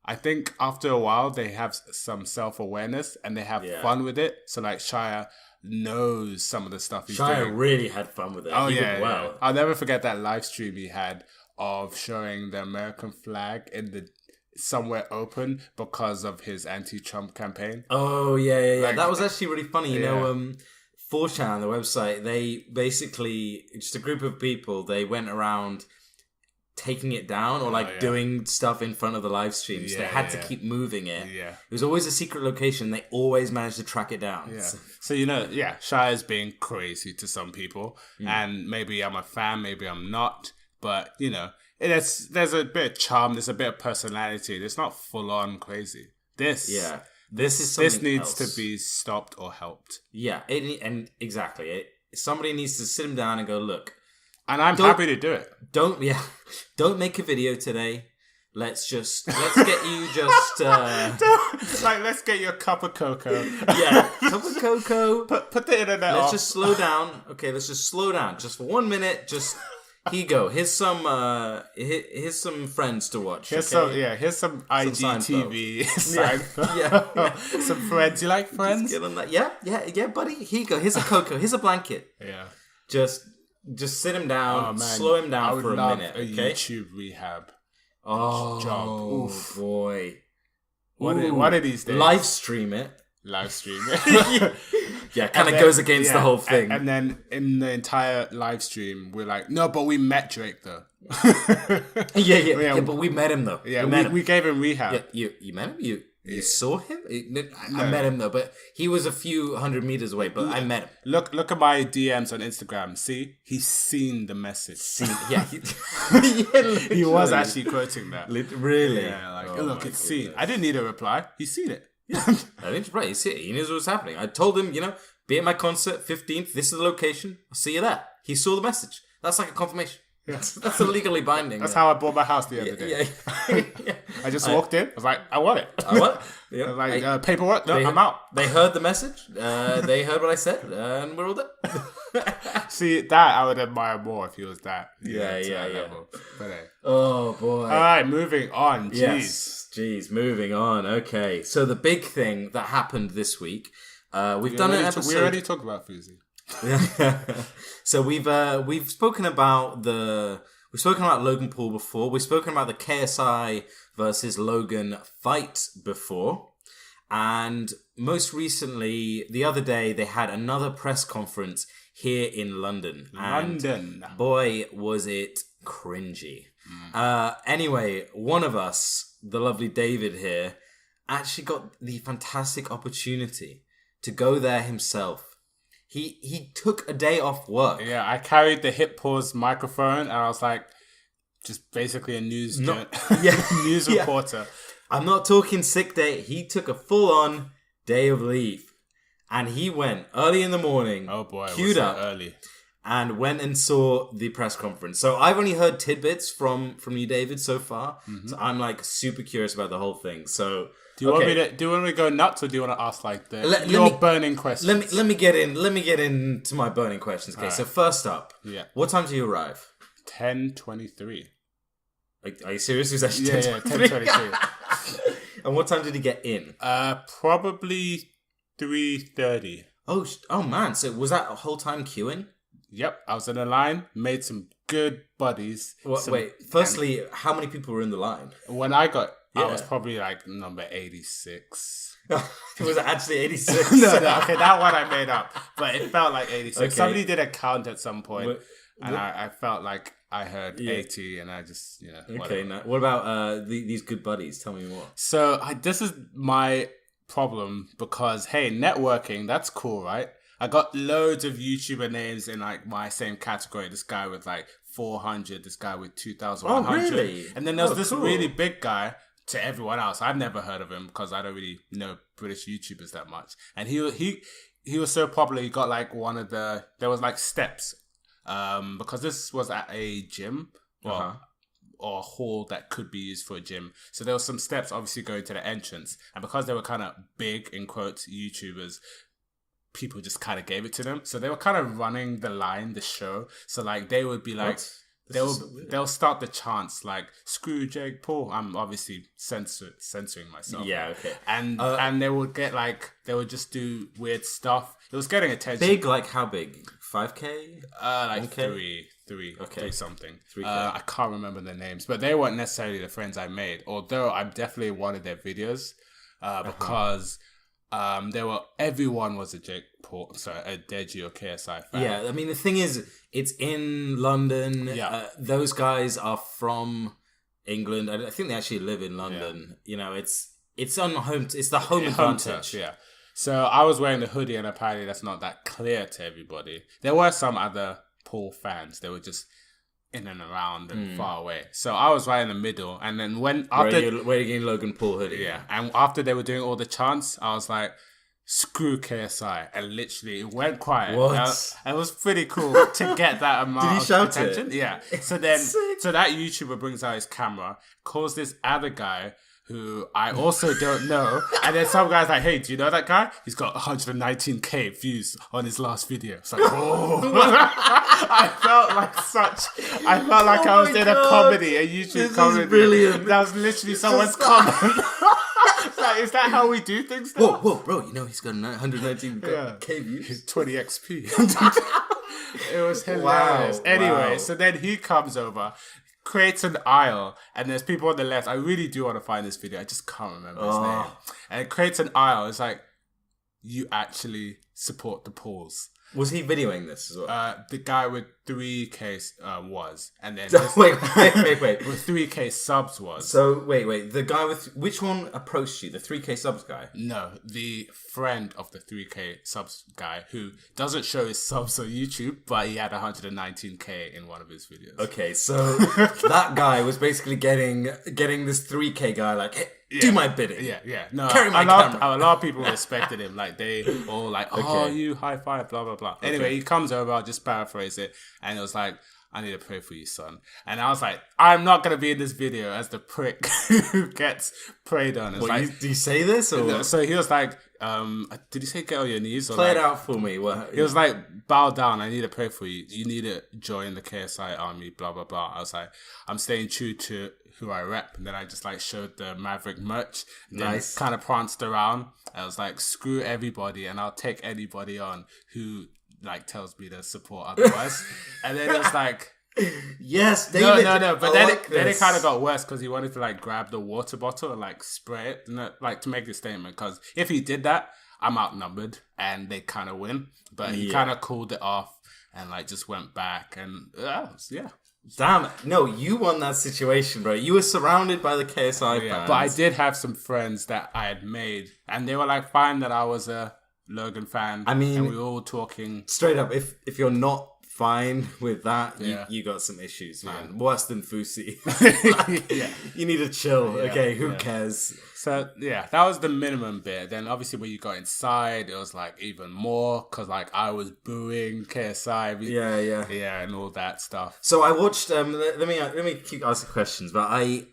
I think after a while, they have some self-awareness and they have fun with it. So like Shia knows some of the stuff he's doing. Shia really had fun with it. Oh, yeah. I'll never forget that live stream he had of showing the American flag in the somewhere open because of his anti-Trump campaign. Oh, yeah. That was actually really funny. 4chan, the website, they basically, just a group of people, they went around taking it down or doing stuff in front of the live streams. They had to keep moving it. Yeah. It was always a secret location. They always managed to track it down. Yeah. So, Shia's being crazy to some people. And maybe I'm a fan, maybe I'm not. But, there's a bit of charm, there's a bit of personality. It's not full on crazy. This needs to be stopped or helped. Yeah, exactly. Somebody needs to sit him down and go, look. And I'm happy to do it. Don't make a video today. Let's get you just... let's get you a cup of cocoa. Yeah, cup of cocoa. Put the internet off. Let's just slow down. Okay, let's just slow down. Just for 1 minute, just... Here you go. Here's some friends to watch. Here's some IGTV. Some friends. You like Friends? Get on that. Yeah, buddy. Here you go. Here's a cocoa. Here's a blanket. Yeah. Just sit him down. Slow him down for a minute. Okay. YouTube rehab. Job. Oof, boy. One of these days. Live stream it. Yeah, kind of goes against the whole thing. And then in the entire live stream, we're like, no, but we met Drake though. yeah, but we met him though. Yeah, we gave him rehab. Yeah, you met him? You saw him? I met him though, but he was a few hundred meters away. But I met him. Look at my DMs on Instagram. See, he's seen the message. He was actually quoting that. Really? Yeah, look, it's seen. I didn't need a reply. He's seen it. Yeah, I didn't reply. He knows what's happening. I told him, be at my concert 15th. This is the location. I'll see you there. He saw the message. That's like a confirmation. Yeah. That's legally binding. That's how I bought my house the other day. Yeah. I just walked in. I was like, I want it. I want it. Yeah. I was like, paperwork? No, I'm out. They heard the message. They heard what I said. And we're all done. See, that I would admire more if he was that. Yeah. Level. But, hey. Oh, boy. All right, moving on. Jeez, moving on. Okay. So the big thing that happened this week, we've done an episode. We already talked about Fousey. So we've spoken about Logan Paul before. We've spoken about the KSI versus Logan fight before, and most recently, the other day, they had another press conference here in London. And boy, was it cringy. Anyway, one of us, the lovely David here, actually got the fantastic opportunity to go there himself. He took a day off work. Yeah, I carried the hip pause microphone and I was like, just basically a news reporter. I'm not talking sick day. He took a full-on day of leave. And he went early in the morning. Oh boy, queued up early. And went and saw the press conference. So I've only heard tidbits from you, David, so far. Mm-hmm. So I'm like super curious about the whole thing. So do you want me to go nuts, or do you want to ask like burning questions? Let me get into my burning questions. Okay, so first up, what time do you arrive? 10:23. Are you serious? It was actually 10:23. And what time did he get in? Probably 3:30. Oh man! So was that a whole time queuing? Yep, I was in a line, made some good buddies. Firstly, how many people were in the line? When I got, I was probably like number 86. Was it actually 86? No, okay, that one I made up, but it felt like 86. Okay. Somebody did a count at some point, I felt like I heard 80, and I just, Okay, now, what about these good buddies? Tell me more. So, this is my problem, because, hey, networking, that's cool, right? I got loads of YouTuber names in like my same category. This guy with like 400, this guy with 2,100. Oh, really? And then there's this really big guy to everyone else. I've never heard of him because I don't really know British YouTubers that much. And he was so popular, he got like there was like steps. Because this was at a gym. Or a hall that could be used for a gym. So there were some steps obviously going to the entrance. And because they were kind of big, in quotes, YouTubers, people just kind of gave it to them. So they were kind of running the show. So like they would be like, they'll start the chants like, screw Jake Paul. I'm obviously censoring myself. Yeah, okay. And they would get like, they would just do weird stuff. It was getting attention. Big, like how big? 5K? Like 1K? three okay. something. 3K. I can't remember their names, but they weren't necessarily the friends I made. Although I definitely wanted their videos, because everyone was a Deji or KSI fan. Yeah, I mean the thing is, it's in London. Yeah, those guys are from England. I think they actually live in London. Yeah. It's on home. It's the home advantage. Yeah. So I was wearing the hoodie, and apparently that's not that clear to everybody. There were some other Paul fans. They were just in and around and far away. So I was right in the middle. And then where are you getting Logan Paul hoodie? Yeah. And after they were doing all the chants, I was like, screw KSI. And literally it went quiet. What? It was pretty cool to get that amount of attention. Yeah. So then, so that YouTuber brings out his camera, calls this other guy who I also don't know. And then some guy's like, hey, do you know that guy? He's got 119k views on his last video. It's like, oh. I felt like I was in a comedy, a YouTube comedy. Is brilliant. That was literally someone's comment. Like, is that how we do things now? Whoa, bro, he's got 119k views. 20 XP. It was hilarious. Anyway, so then he comes over, creates an aisle, and there's people on the left. I really do want to find this video. I just can't remember his name. And it creates an aisle. It's like, you actually support the Pauls. Was he videoing this as well? The guy with 3K was, and then wait. with 3K subs was. So wait. The guy with which one approached you? The 3K subs guy? No, the friend of the 3K subs guy who doesn't show his subs on YouTube, but he had 119K in one of his videos. Okay, so that guy was basically getting this 3K guy like, hey, do my bidding. Yeah. No, carry my camera. A lot of people respected him. Like they all like, oh, you high five, blah blah blah. Anyway, he comes over. I'll just paraphrase it, and it was like, I need to pray for you, son. And I was like, I'm not gonna be in this video as the prick who gets prayed on. It's like, do you say this or? So he was like, did he say get on your knees? Or play like, it out for me. He was like, bow down. I need to pray for you. You need to join the KSI army. Blah blah blah. I was like, I'm staying true to who I rep. And then I just like showed the Maverick merch. And then kind of pranced around. I was like, screw everybody, and I'll take anybody on who like tells me to support otherwise. And then it was like, yes, David. No. But then it kind of got worse because he wanted to like grab the water bottle and like spray it, like to make a statement. Because if he did that, I'm outnumbered and they kind of win. But he kind of cooled it off and like just went back and yeah. Damn it. No, you won that situation, bro. You were surrounded by the KSI fans. But I did have some friends that I had made, and they were like fine that I was a Logan fan. I mean, and we were all talking straight up. If you're not fine with that, you got some issues, man. Yeah. Worse than Fousey. You need to chill. Okay, who cares? So that was the minimum bit. Then obviously when you got inside, it was like even more because like I was booing KSI. Yeah, and all that stuff. So I watched. Let me keep asking questions, but I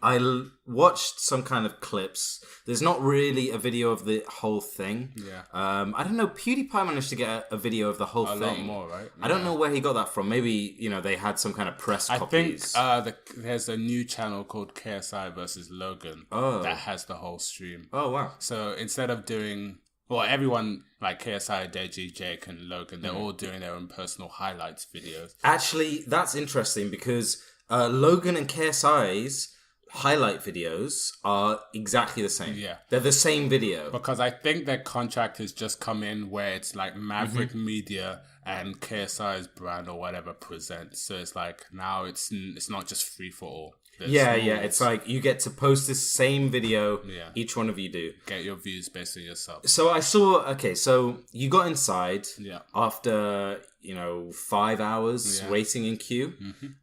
watched some kind of clips. There's not really a video of the whole thing. Yeah. I don't know. PewDiePie managed to get a video of the whole thing. A lot more, right? Yeah. I don't know where he got that from. Maybe they had some kind of press copies. I think there's a new channel called KSI versus Logan that has the whole stream. Oh wow! So instead of doing everyone like KSI, Deji, Jake, and Logan, they're all doing their own personal highlights videos. Actually, that's interesting because Logan and KSI's highlight videos are exactly the same. Yeah. They're the same video. Because I think their contract has just come in where it's like Maverick Media and KSI's brand or whatever presents. So it's like now it's not just free for all. It's like you get to post this same video. Yeah. Each one of you do. Get your views based on yourself. So I saw, so you got inside after, 5 hours waiting in queue.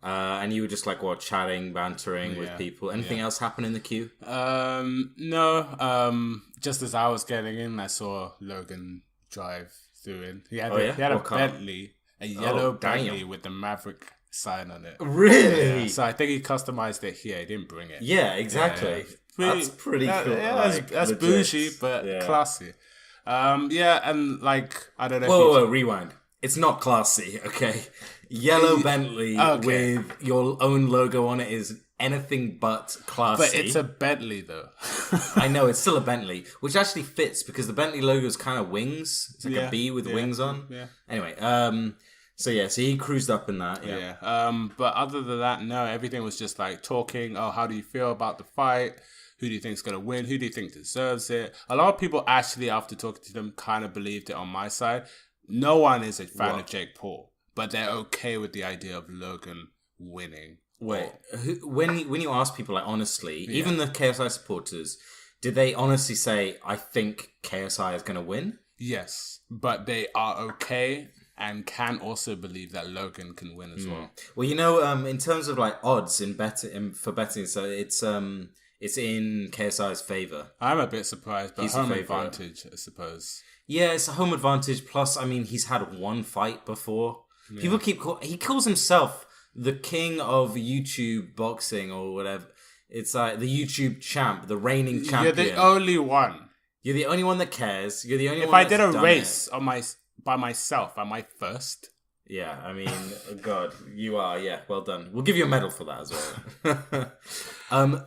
And you were just like, chatting, bantering with people. Anything else happen in the queue? No. Just as I was getting in, I saw Logan drive through in. He had a Bentley, a yellow Bentley with the Maverick sign on it. Really? Yeah. So I think he customized it here. He didn't bring it. Yeah, exactly. That's pretty cool. Yeah, that's bougie, but classy. And like, I don't know. Whoa, rewind. It's not classy, okay? Yellow Bentley with your own logo on it is anything but classy. But it's a Bentley, though. I know, it's still a Bentley, which actually fits because the Bentley logo is kind of wings. It's like a bee with wings on. Yeah. Anyway, so he cruised up in that. Yeah. But other than that, no, everything was just like talking. Oh, how do you feel about the fight? Who do you think's gonna win? Who do you think deserves it? A lot of people actually, after talking to them, kind of believed it on my side. No one is a fan of Jake Paul, but they're okay with the idea of Logan winning. Wait, when you ask people, like, honestly, even the KSI supporters, did they honestly say, I think KSI is gonna win? Yes, but they are okay and can also believe that Logan can win as well. Well, in terms of like odds for betting, so it's in KSI's favor. I'm a bit surprised, but home advantage, I suppose. Yeah, it's a home advantage. Plus, I mean, he's had one fight before. Yeah. People he calls himself the king of YouTube boxing or whatever. It's like the YouTube champ, the reigning champion. You're the only one. You're the only one that cares. You're the only one. If I did a race by myself, am I first? Yeah, I mean, God, you are. Yeah, well done. We'll give you a medal for that as well.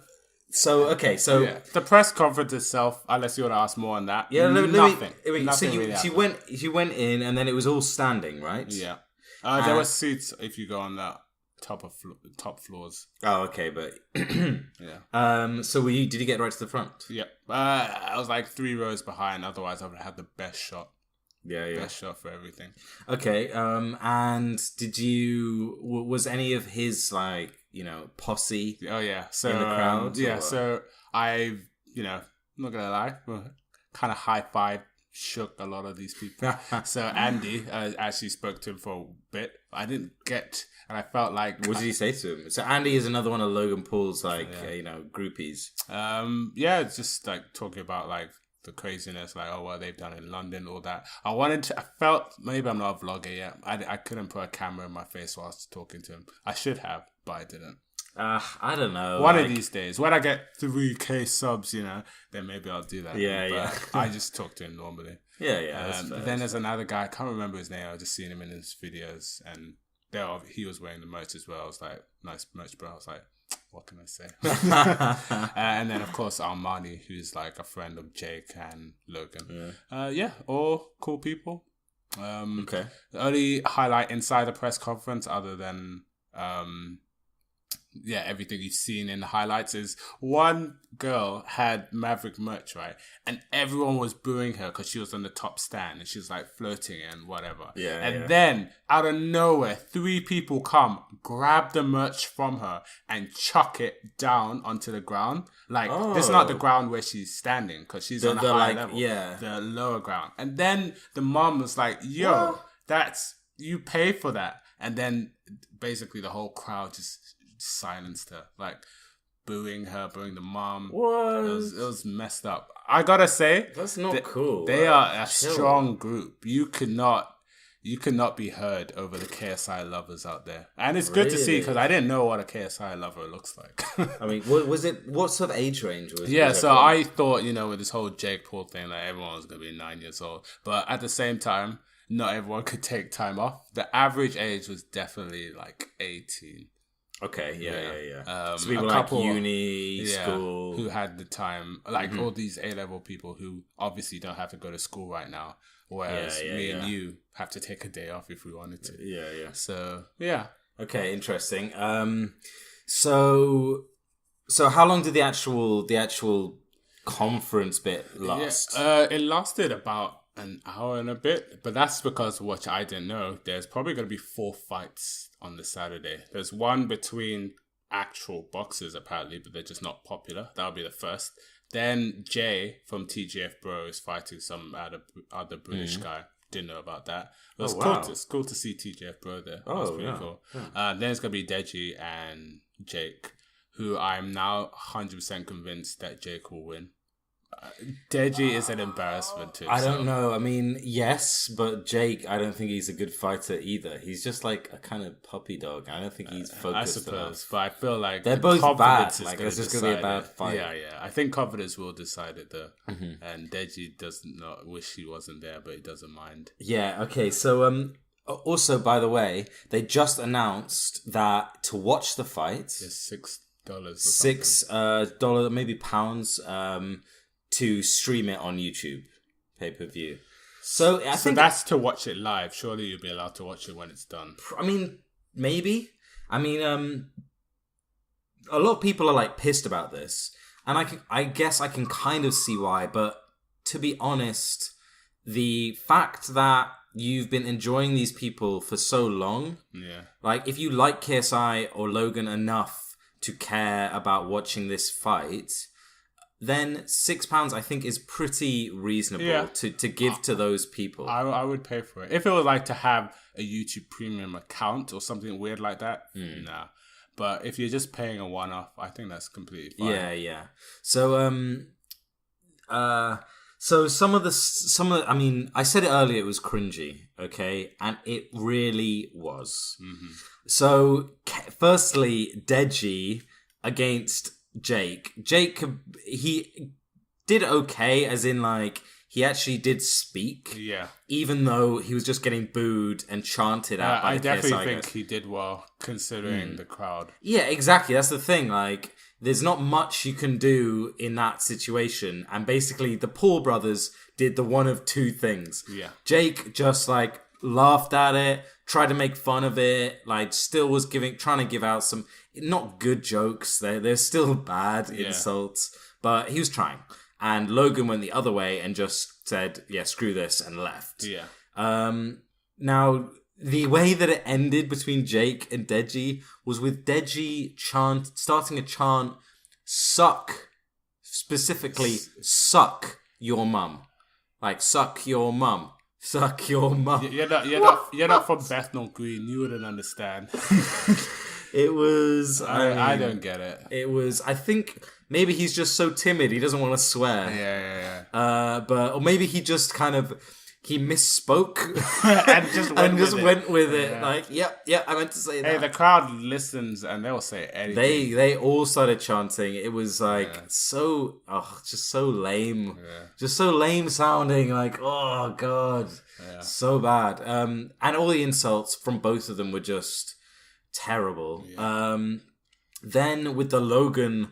So the press conference itself, unless you want to ask more on that, nothing. You went in, and then it was all standing, right? Yeah. There were seats if you go on that. top floors. Oh, okay, but Yeah. So did you get right to the front? Yep. I was like 3 rows behind. Otherwise, I would have had the best shot. Yeah. Best shot for everything. Okay. And was any of his like posse? Oh yeah. So in the crowd. Yeah. So I I'm not gonna lie, kind of high five. Shook a lot of these people. So Andy actually spoke to him for a bit. I didn't get, and I felt like. What did he say to him? So Andy is another one of Logan Paul's groupies. It's just like talking about like the craziness, like what they've done in London, all that. I felt maybe I'm not a vlogger yet. I couldn't put a camera in my face whilst talking to him. I should have, but I didn't. I don't know. One of these days, when I get 3K subs, then maybe I'll do that. Yeah. I just talk to him normally. Yeah. Then there's another guy. I can't remember his name. I just seen him in his videos, and he was wearing the merch as well. I was like, nice merch, bro. I was like, what can I say? And then of course Armani, who's like a friend of Jake and Logan. All cool people. Okay. The only highlight inside the press conference, other than everything you've seen in the highlights, is one girl had Maverick merch, right? And everyone was booing her because she was on the top stand and she was like floating and whatever. Then out of nowhere, 3 people come, grab the merch from her and chuck it down onto the ground. Like, this is not the ground where she's standing because she's on a high level. Yeah. The lower ground. And then the mom was like, yo, you pay for that. And then basically the whole crowd just silenced her, like booing the mom. What? It was messed up. I gotta say, that's not cool. They are a strong group. You could not be heard over the KSI lovers out there, and it's good to see because I didn't know what a KSI lover looks like. I mean, what sort of age range was? I thought with this whole Jake Paul thing, like everyone was gonna be 9 years old, but at the same time, not everyone could take time off. The average age was definitely like 18. Okay, yeah. So people like uni, school. Who had the time, like all these A-level people who obviously don't have to go to school right now, whereas me and you have to take a day off if we wanted to. Yeah. So, yeah. Okay, interesting. So how long did the actual conference bit last? It lasted about an hour and a bit, but that's because what I didn't know, there's probably going to be 4 fights on the Saturday. There's one between actual boxers apparently, but they're just not popular. That'll be the first. Then Jay from TGF Bro is fighting some other British guy. Didn't know about that. It was cool. It's cool to see TGF Bro there. That was pretty cool. Yeah. Then it's going to be Deji and Jake, who I'm now 100% convinced that Jake will win. Deji is an embarrassment to himself. I don't know. I mean, yes, but Jake, I don't think he's a good fighter either. He's just like a kind of puppy dog. I don't think he's focused. I suppose, enough. But I feel like they're both bad. Like it's just gonna be a bad fight. Yeah. I think confidence will decide it though, and Deji does not wish he wasn't there, but he doesn't mind. Yeah. Okay. So also, by the way, they just announced that to watch the fight, it's $6. $6 maybe pounds. To stream it on YouTube, pay-per-view. So I think that's to watch it live. Surely you'll be allowed to watch it when it's done. I mean, maybe. I mean, a lot of people are like pissed about this, and I guess I can kind of see why. But to be honest, the fact that you've been enjoying these people for so long, like if you like KSI or Logan enough to care about watching this fight, then £6 I think is pretty reasonable to give to those people. I would pay for it. If it was like to have a YouTube premium account or something weird like that, nah. But if you're just paying a one-off, I think that's completely fine. Yeah. So so some of the I mean, I said it earlier, it was cringy, okay? And it really was. So firstly, Deji against Jake, he did okay, as in like he actually did speak. Yeah. Even though he was just getting booed and chanted at by the KSI. I definitely think he did well considering the crowd. Yeah, exactly. That's the thing. Like, there's not much you can do in that situation. And basically, the Paul brothers did the one of two things. Yeah. Jake just like laughed at it, tried to make fun of it, like still was trying to give out some not good jokes. They're still bad insults, but he was trying. And Logan went the other way and just said, "Yeah, screw this," and left. Yeah. Now, the way that it ended between Jake and Deji was with Deji starting a chant, "Suck," specifically, "Suck your mum." Like, "Suck your mum. Suck your mum." You're not from Bethnal Green. You wouldn't understand. It was... I don't get it. It was... I think maybe he's just so timid. He doesn't want to swear. Yeah. Or maybe he just kind of... He misspoke and just went with it. Like, yep, I meant to say that. Hey, the crowd listens and they'll say anything. They all started chanting. It was like just so lame. Yeah. Just so lame sounding. Like, oh god, so bad. And all the insults from both of them were just terrible. Yeah. Then with the Logan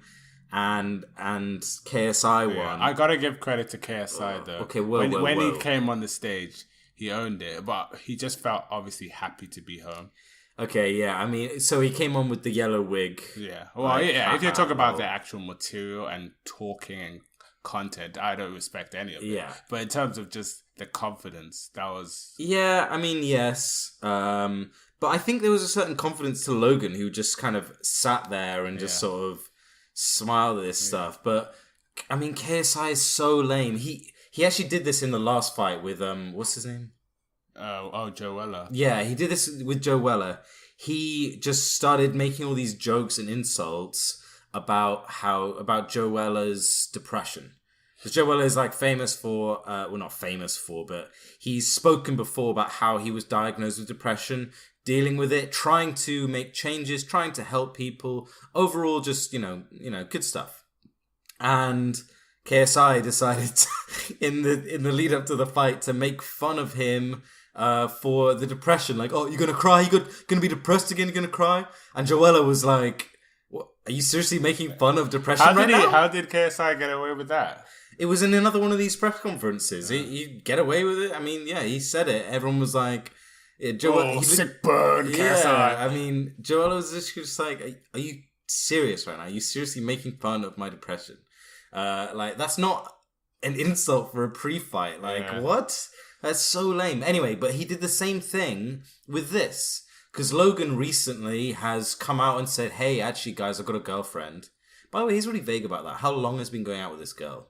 and KSI one. I gotta give credit to KSI though. Okay, when he came on the stage, he owned it, but he just felt obviously happy to be home. Okay, yeah. I mean, so he came on with the yellow wig. Yeah. Well, if you talk about the actual material and talking and content, I don't respect any of it. Yeah. But in terms of just the confidence, that was... Yeah, I mean, yes. But I think there was a certain confidence to Logan who just kind of sat there and just sort of smiled at this stuff. But, I mean, KSI is so lame. He actually did this in the last fight with, what's his name? Joe Weller. Yeah, he did this with Joe Weller. He just started making all these jokes and insults about Joe Weller's depression. Because Joe Weller is like famous for, not famous for, but he's spoken before about how he was diagnosed with depression, dealing with it, trying to make changes, trying to help people. Overall, just, you know, good stuff. And KSI decided in the lead up to the fight to make fun of him for the depression. Like, oh, you're going to cry? You're going to be depressed again? You're going to cry? And Joella was like, what? Are you seriously making fun of depression now? How did KSI get away with that? It was in another one of these press conferences. He get away with it? I mean, yeah, he said it. Everyone was like... sick burn, KSI. Yeah, I mean, Joella was just like, are you serious right now? Are you seriously making fun of my depression? Like, that's not an insult for a pre-fight. Like, what? That's so lame. Anyway, but he did the same thing with this. Because Logan recently has come out and said, hey, actually, guys, I've got a girlfriend. By the way, he's really vague about that. How long has he been going out with this girl?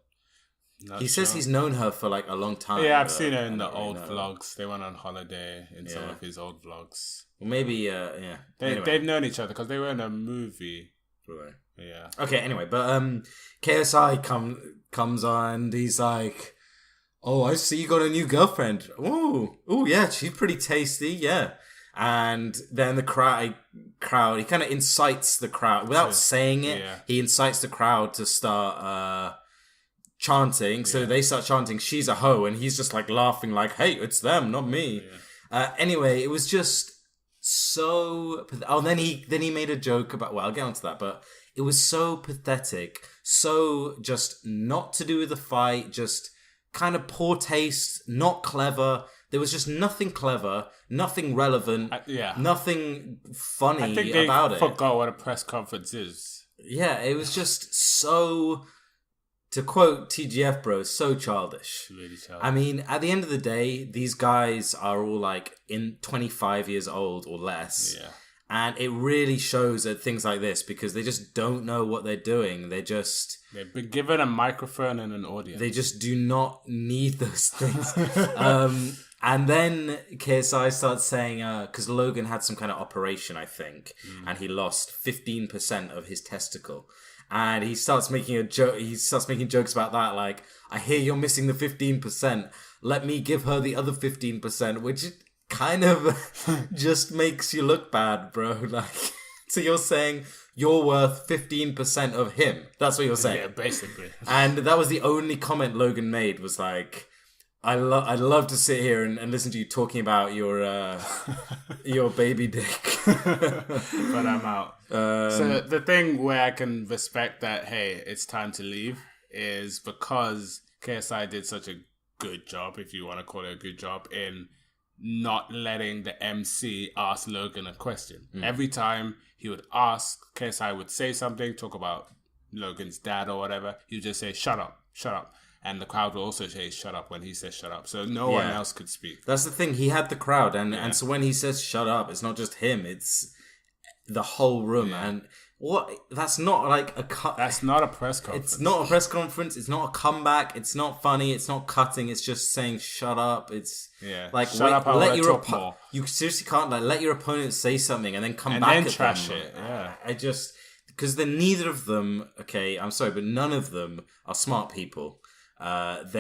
He says he's known her for like a long time. Yeah, I've seen her in the old vlogs. They went on holiday in some of his old vlogs. Well, maybe, yeah. They've known each other because they were in a movie. Really? Yeah. Okay, anyway, but KSI comes on and he's like, oh, I see you got a new girlfriend. Oh, yeah, she's pretty tasty, yeah. And then the crowd, he kind of incites the crowd without saying it. Yeah. He incites the crowd to start chanting. So they start chanting, she's a hoe. And he's just like laughing like, hey, it's them, not me. Yeah. Anyway, it was just so... Oh, then he made a joke about... Well, I'll get onto that. But it was so pathetic. So just not to do with the fight. Just kind of poor taste. Not clever. There was just nothing clever, nothing relevant, nothing funny I think about it. They forgot what a press conference is. Yeah, it was just so, to quote TGF Bros, so childish. Really childish. I mean, at the end of the day, these guys are all like in 25 years old or less. Yeah. And it really shows at things like this because they just don't know what they're doing. They've been given a microphone and an audience. They just do not need those things. And then KSI starts saying, because Logan had some kind of operation, I think, and he lost 15% of his testicle. And he starts making a joke. He starts making jokes about that, like, I hear you're missing the 15%. Let me give her the other 15%, which kind of just makes you look bad, bro. Like, so you're saying you're worth 15% of him. That's what you're saying. Yeah, basically. And that was the only comment Logan made was like, I'd love to sit here and listen to you talking about your baby dick. But I'm out. So the thing where I can respect that, hey, it's time to leave, is because KSI did such a good job, if you want to call it a good job, in not letting the MC ask Logan a question. Every time he would ask, KSI would say something, talk about Logan's dad or whatever, he would just say, shut up, shut up. And the crowd will also say, shut up when he says shut up. So no one else could speak. That's the thing. He had the crowd. And so when he says shut up, it's not just him. It's the whole room. Yeah. And that's not like that's not a press conference. It's not a press conference. It's not a comeback. It's not funny. It's not cutting. It's just saying shut up. It's like, shut up, let your opponent. You seriously can't let your opponent say something and then come and back then at trash them. it. Yeah. I just, because then neither of them, okay, I'm sorry, but none of them are smart people. At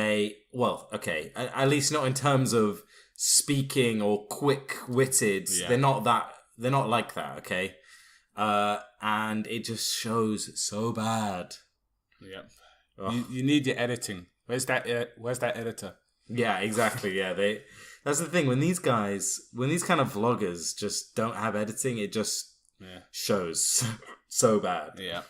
least not in terms of speaking or quick-witted. Yeah. They're not like that, okay? And it just shows so bad. Yep. You need your editing. Where's that editor? Yeah, exactly. Yeah, that's the thing. When these kind of vloggers just don't have editing, it just shows so bad. Yeah.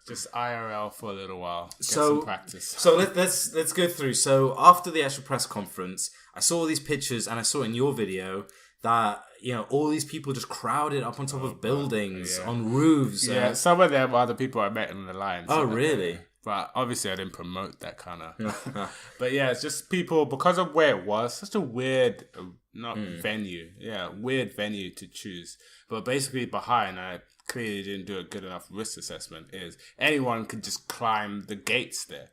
Just IRL for a little while. Get some practice. So let's go through. So after the actual press conference, I saw all these pictures and I saw in your video that, all these people just crowded up on top of buildings, on roofs. Yeah, some of them are the people I met in the line. Oh, really? But obviously I didn't promote that kind of... But yeah, it's just people, because of where it was, such a weird, venue. Yeah, weird venue to choose. But basically behind, I clearly didn't do a good enough risk assessment, is anyone could just climb the gates there.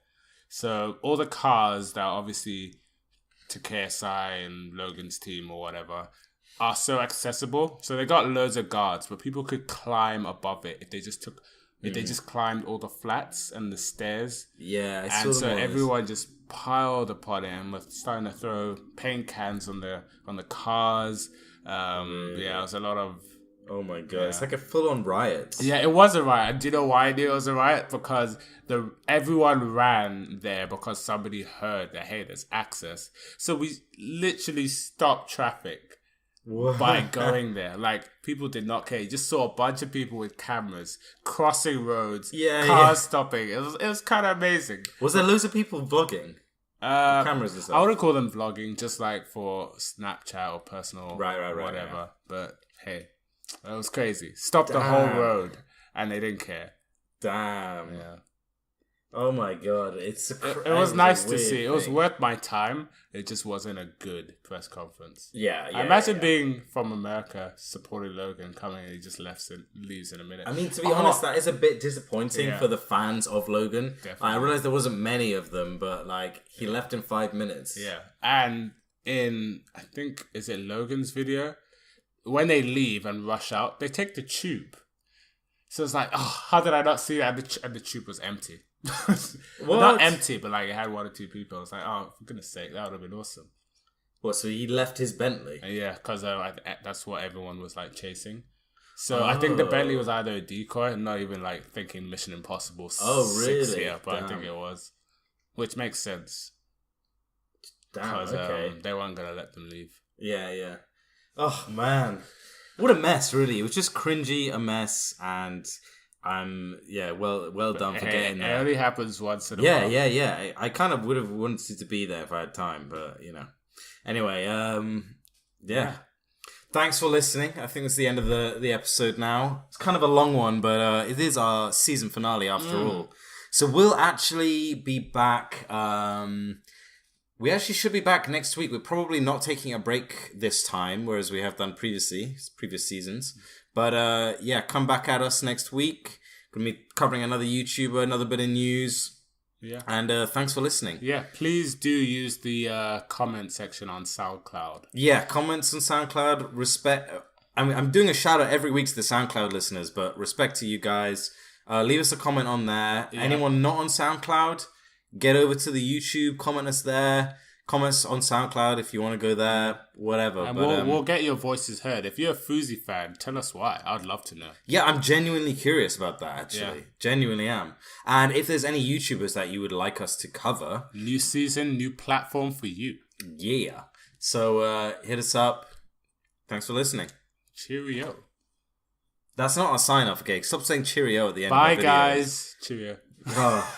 So all the cars that are obviously to KSI and Logan's team or whatever are so accessible. So they got loads of guards, but people could climb above it if they just they just climbed all the flats and the stairs. Yeah, and so everyone just piled upon it and was starting to throw paint cans on the cars. It was a lot of... Oh my god, it's like a full-on riot. Yeah, it was a riot. And do you know why I knew it was a riot? Because everyone ran there because somebody heard that, hey, there's access. So we literally stopped traffic by going there. Like, people did not care. You just saw a bunch of people with cameras crossing roads, cars stopping. It was kind of amazing. Was there loads of people vlogging? Cameras and stuff? I wouldn't call them vlogging, just like for Snapchat or personal whatever. Yeah. But hey... That was crazy. Stopped the whole road, and they didn't care. Damn. Yeah. Oh my god, it was nice to see. It was worth my time. It just wasn't a good press conference. Yeah. I imagine being from America, supporting Logan, coming and he just leaves in a minute. I mean, to be honest, that is a bit disappointing for the fans of Logan. Definitely. I realized there wasn't many of them, but he left in 5 minutes. Yeah, and I think, is it Logan's video? When they leave and rush out, they take the tube. So it's like, how did I not see that? And the tube was empty. Well, not empty, but it had 1 or 2 people. It's like, for goodness sake, that would have been awesome. What, so he left his Bentley? Yeah, because that's what everyone was chasing. So I think the Bentley was either a decoy, and not even thinking Mission Impossible 6 here, but I think it was. Which makes sense. Damn, okay. They weren't going to let them leave. Yeah. Oh man, what a mess! Really, it was just cringy, a mess, and well done for getting there. It only happens once in a while. Yeah. I kind of would have wanted to be there if I had time, but Anyway, Thanks for listening. I think it's the end of the episode now. It's kind of a long one, but it is our season finale after all. So we'll actually be back. We actually should be back next week. We're probably not taking a break this time, whereas we have done previous seasons. But come back at us next week. Going to be covering another YouTuber, another bit of news. Yeah. And thanks for listening. Yeah, please do use the comment section on SoundCloud. Yeah, comments on SoundCloud. Respect. I'm doing a shout out every week to the SoundCloud listeners, but respect to you guys. Leave us a comment on there. Yeah. Anyone not on SoundCloud, get over to the YouTube, comment us there. Comments on SoundCloud if you want to go there, whatever. And we'll get your voices heard. If you're a Fousey fan, tell us why. I'd love to know. Yeah, I'm genuinely curious about that, actually. Yeah. Genuinely am. And if there's any YouTubers that you would like us to cover. New season, new platform for you. Yeah. So hit us up. Thanks for listening. Cheerio. That's not a sign off, okay? Stop saying cheerio at the end of the video. Bye, guys. Cheerio. Oh.